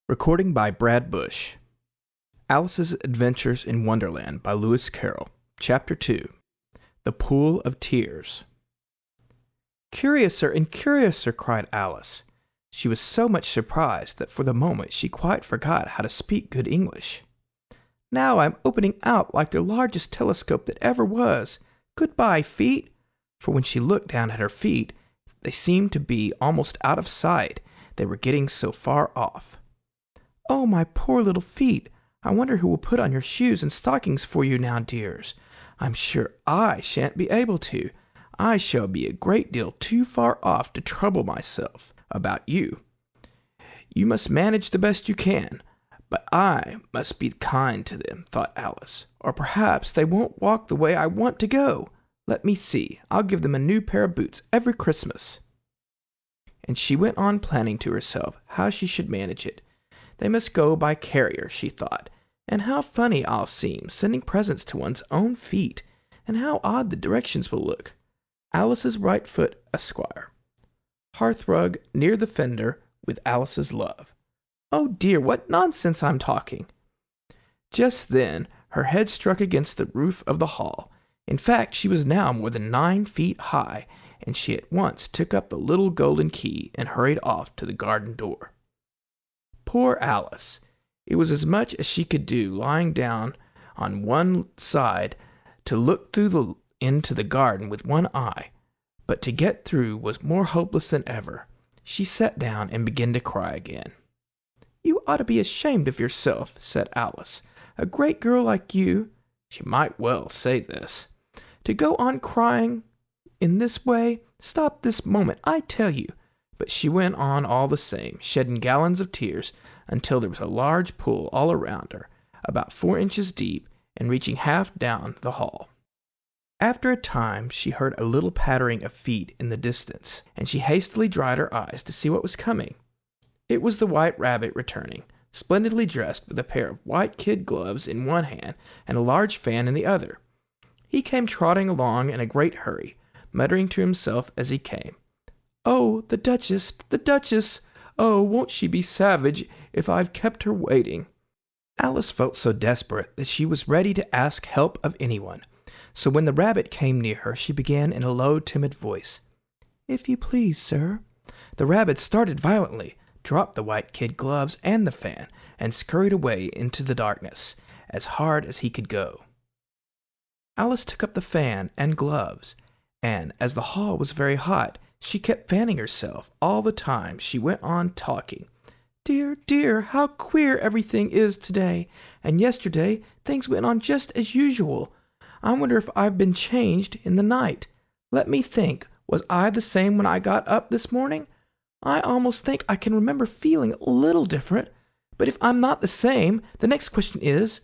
Recording by Brad Bush. Alice's Adventures in Wonderland by Lewis Carroll. Chapter 2. The Pool of Tears. "Curiouser and curiouser," cried Alice. She was so much surprised that for the moment she quite forgot how to speak good English. "Now I'm opening out like the largest telescope that ever was. Goodbye, feet." For when she looked down at her feet, they seemed to be almost out of sight. They were getting so far off. "Oh, my poor little feet! I wonder who will put on your shoes and stockings for you now, dears. I'm sure I shan't be able to. I shall be a great deal too far off to trouble myself about you. You must manage the best you can, but I must be kind to them," thought Alice, "or perhaps they won't walk the way I want to go. Let me see, I'll give them a new pair of boots every Christmas." And she went on planning to herself how she should manage it. They must go by carrier, she thought, and how funny I'll seem sending presents to one's own feet, and how odd the directions will look. Alice's right foot, Esquire. Hearthrug near the fender with Alice's love. Oh dear, what nonsense I'm talking. Just then her head struck against the roof of the hall. In fact, she was now more than 9 feet high, and she at once took up the little golden key and hurried off to the garden door. Poor Alice! It was as much as she could do, lying down on one side, to look through into the garden with one eye, but to get through was more hopeless than ever. She sat down and began to cry again. "You ought to be ashamed of yourself," said Alice. "A great girl like you," she might well say this, "to go on crying in this way. Stop this moment, I tell you." But she went on all the same, shedding gallons of tears, until there was a large pool all around her, about 4 inches deep, and reaching half down the hall. After a time she heard a little pattering of feet in the distance, and she hastily dried her eyes to see what was coming. It was the White Rabbit returning, splendidly dressed, with a pair of white kid gloves in one hand and a large fan in the other. He came trotting along in a great hurry, muttering to himself as he came, "Oh, the Duchess, the Duchess! Oh, won't she be savage if I've kept her waiting?" Alice felt so desperate that she was ready to ask help of anyone. So when the rabbit came near her, she began in a low, timid voice, "If you please, sir." The rabbit started violently, dropped the white kid gloves and the fan, and scurried away into the darkness, as hard as he could go. Alice took up the fan and gloves, and as the hall was very hot, she kept fanning herself all the time she went on talking. "Dear, dear, how queer everything is today, and yesterday things went on just as usual. I wonder if I've been changed in the night. Let me think, was I the same when I got up this morning? I almost think I can remember feeling a little different. But if I'm not the same, the next question is,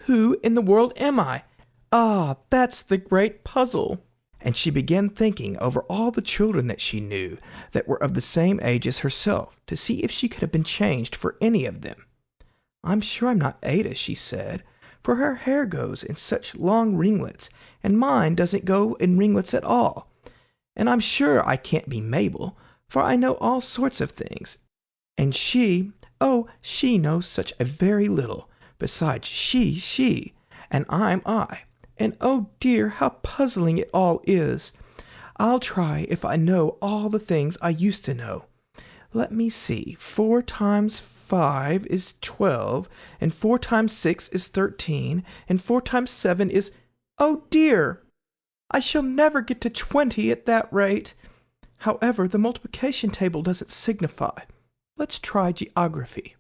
who in the world am I? Ah, that's the great puzzle." And she began thinking over all the children that she knew that were of the same age as herself, to see if she could have been changed for any of them. "I'm sure I'm not Ada," she said, "for her hair goes in such long ringlets, and mine doesn't go in ringlets at all. And I'm sure I can't be Mabel, for I know all sorts of things. And she knows such a very little. Besides, she, and I'm I. And oh dear, how puzzling it all is. I'll try if I know all the things I used to know. Let me see, 4 times 5 is 12, and 4 times 6 is 13, and 4 times 7 is... Oh dear! I shall never get to 20 at that rate. However, the multiplication table doesn't signify. Let's try geography.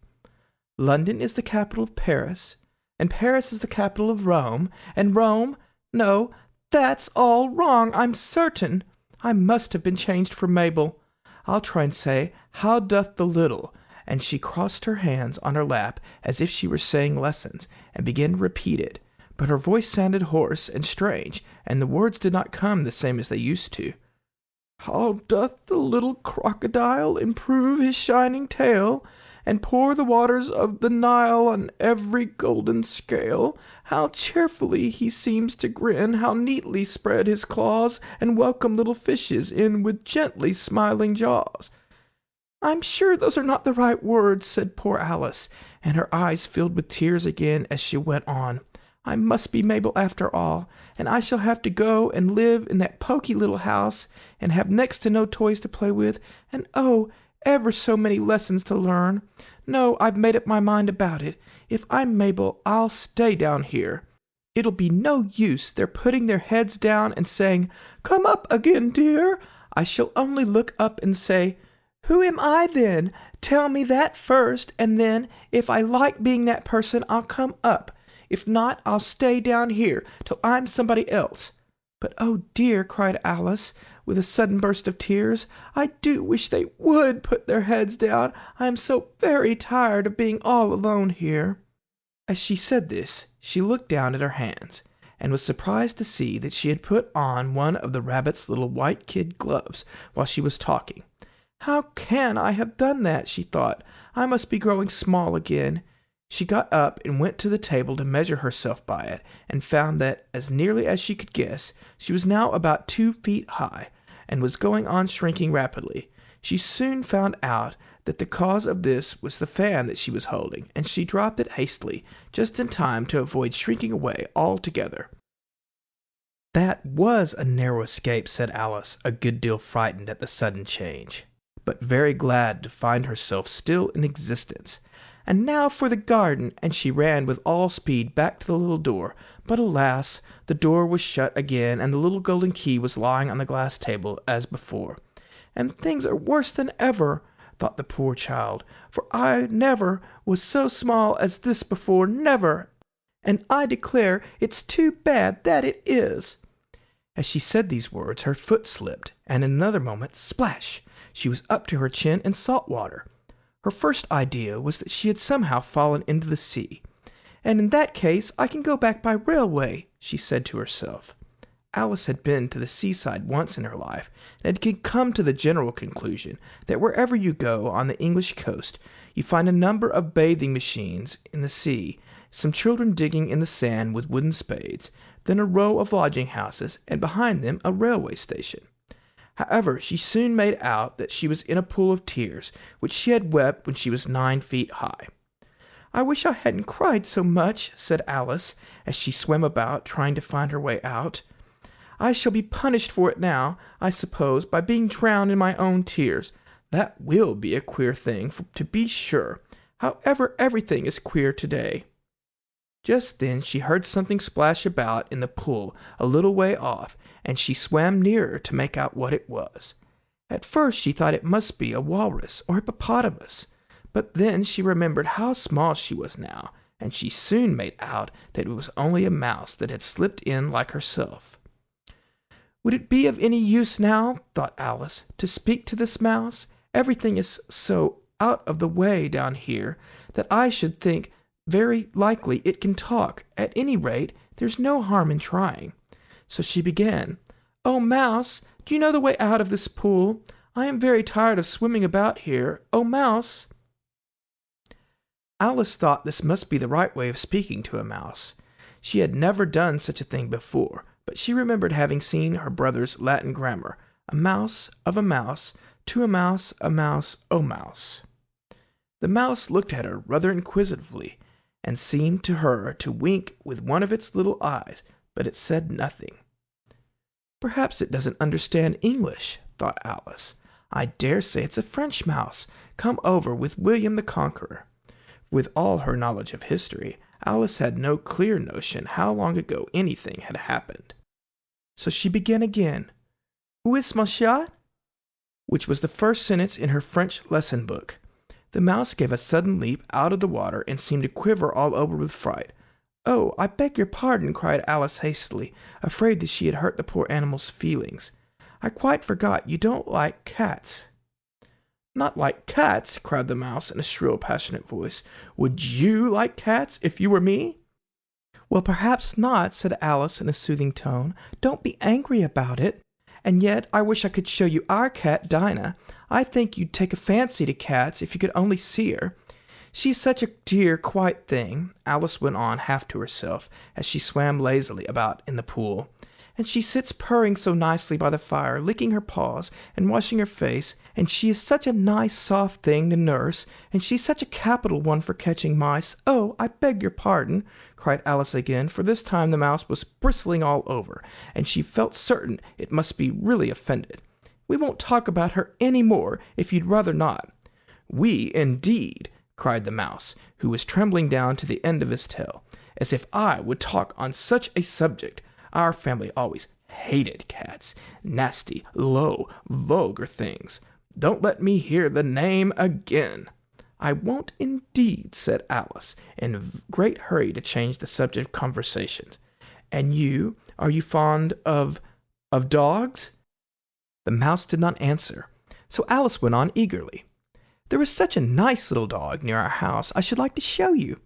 London is the capital of Paris, and Paris is the capital of Rome, and Rome... No, that's all wrong, I'm certain. I must have been changed for Mabel. I'll try and say, how doth the little... And she crossed her hands on her lap as if she were saying lessons, and began to repeat it. But her voice sounded hoarse and strange, and the words did not come the same as they used to. "How doth the little crocodile improve his shining tail, and pour the waters of the Nile on every golden scale? How cheerfully he seems to grin, how neatly spread his claws, and welcome little fishes in with gently smiling jaws. I'm sure those are not the right words, said poor Alice, and her eyes filled with tears again as she went on. I must be Mabel after all, and I shall have to go and live in that poky little house, and have next to no toys to play with, and oh, ever so many lessons to learn. No, I've made up my mind about it. If I'm Mabel, I'll stay down here. It'll be no use their putting their heads down and saying, Come up again, dear. I shall only look up and say, Who am I then? Tell me that first, and then, if I like being that person, I'll come up. If not, I'll stay down here till I'm somebody else. But oh dear, cried Alice, with a sudden burst of tears, I do wish they would put their heads down. I am so very tired of being all alone here. As she said this, she looked down at her hands, and was surprised to see that she had put on one of the rabbit's little white kid gloves while she was talking. How can I have done that? She thought. I must be growing small again. She got up and went to the table to measure herself by it, and found that, as nearly as she could guess, she was now about 2 feet high, and was going on shrinking rapidly. She soon found out that the cause of this was the fan that she was holding, and she dropped it hastily, just in time to avoid shrinking away altogether. That was a narrow escape, said Alice, a good deal frightened at the sudden change, but very glad to find herself still in existence. And now for the garden, and she ran with all speed back to the little door. But alas, the door was shut again, and the little golden key was lying on the glass table as before. And things are worse than ever, thought the poor child, for I never was so small as this before, never, and I declare it's too bad that it is. As she said these words, her foot slipped, and in another moment, splash, she was up to her chin in salt water. Her first idea was that she had somehow fallen into the sea. And in that case, I can go back by railway, she said to herself. Alice had been to the seaside once in her life, and had come to the general conclusion that wherever you go on the English coast, you find a number of bathing machines in the sea, some children digging in the sand with wooden spades, then a row of lodging houses, and behind them a railway station. However, she soon made out that she was in a pool of tears, which she had wept when she was 9 feet high. I wish I hadn't cried so much, said Alice, as she swam about, trying to find her way out. I shall be punished for it now, I suppose, by being drowned in my own tears. That will be a queer thing, to be sure. However, everything is queer today. Just then she heard something splash about in the pool a little way off, and she swam nearer to make out what it was. At first she thought it must be a walrus or hippopotamus, but then she remembered how small she was now, and she soon made out that it was only a mouse that had slipped in like herself. Would it be of any use now, thought Alice, to speak to this mouse? Everything is so out of the way down here that I should think very likely it can talk. At any rate, there's no harm in trying. So she began, Oh, Mouse, do you know the way out of this pool? I am very tired of swimming about here. Oh, Mouse. Alice thought this must be the right way of speaking to a mouse. She had never done such a thing before, but she remembered having seen her brother's Latin grammar, a mouse of a mouse, to a mouse, oh mouse. The mouse looked at her rather inquisitively, and seemed to her to wink with one of its little eyes, but it said nothing. Perhaps it doesn't understand English, thought Alice. I dare say it's a French mouse, come over with William the Conqueror. With all her knowledge of history, Alice had no clear notion how long ago anything had happened. So she began again, Où est mon chat? Which was the first sentence in her French lesson book. The mouse gave a sudden leap out of the water and seemed to quiver all over with fright. Oh, I beg your pardon, cried Alice hastily, afraid that she had hurt the poor animal's feelings. I quite forgot you don't like cats. Not like cats, cried the mouse in a shrill, passionate voice. Would you like cats if you were me? Well, perhaps not, said Alice in a soothing tone. Don't be angry about it. And yet I wish I could show you our cat, Dinah. I think you'd take a fancy to cats if you could only see her. She's such a dear, quiet thing, Alice went on half to herself, as she swam lazily about in the pool. and she sits purring so nicely by the fire, licking her paws and washing her face, and she is such a nice soft thing to nurse, and she's such a capital one for catching mice. Oh, I beg your pardon, cried Alice again, for this time the mouse was bristling all over, and she felt certain it must be really offended. We won't talk about her any more, if you'd rather not. We, indeed, cried the mouse, who was trembling down to the end of his tail. As if I would talk on such a subject. Our family always hated cats. Nasty, low, vulgar things. Don't let me hear the name again. I won't indeed, said Alice, in a great hurry to change the subject of conversation. And you, are you fond of dogs? The mouse did not answer, so Alice went on eagerly. There is such a nice little dog near our house I should like to show you.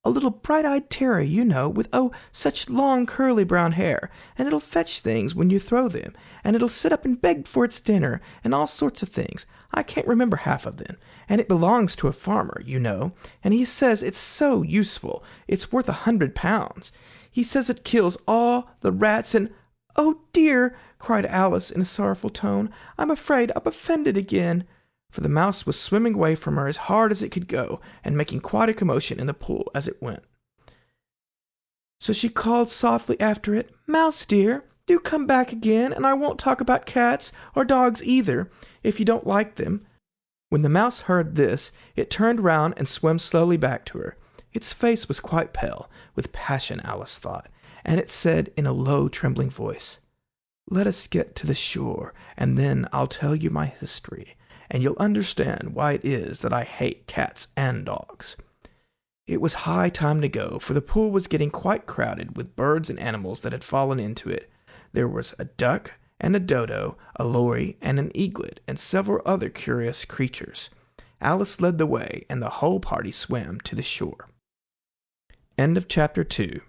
A little bright-eyed terrier, you know, with, such long curly brown hair, and it'll fetch things when you throw them, and it'll sit up and beg for its dinner, and all sorts of things. I can't remember half of them, and it belongs to a farmer, you know, and he says it's so useful, it's worth £100. He says it kills all the rats and— "Oh, dear!" cried Alice in a sorrowful tone. "I'm afraid I've offended again." For the mouse was swimming away from her as hard as it could go, and making quite a commotion in the pool as it went. So she called softly after it, "Mouse dear, do come back again, and I won't talk about cats, or dogs either, if you don't like them." When the mouse heard this, it turned round and swam slowly back to her. Its face was quite pale, with passion, Alice thought, and it said in a low, trembling voice, "Let us get to the shore, and then I'll tell you my history, and you'll understand why it is that I hate cats and dogs." It was high time to go, for the pool was getting quite crowded with birds and animals that had fallen into it. There was a duck and a dodo, a lory and an eaglet, and several other curious creatures. Alice led the way, and the whole party swam to the shore. End of Chapter 2.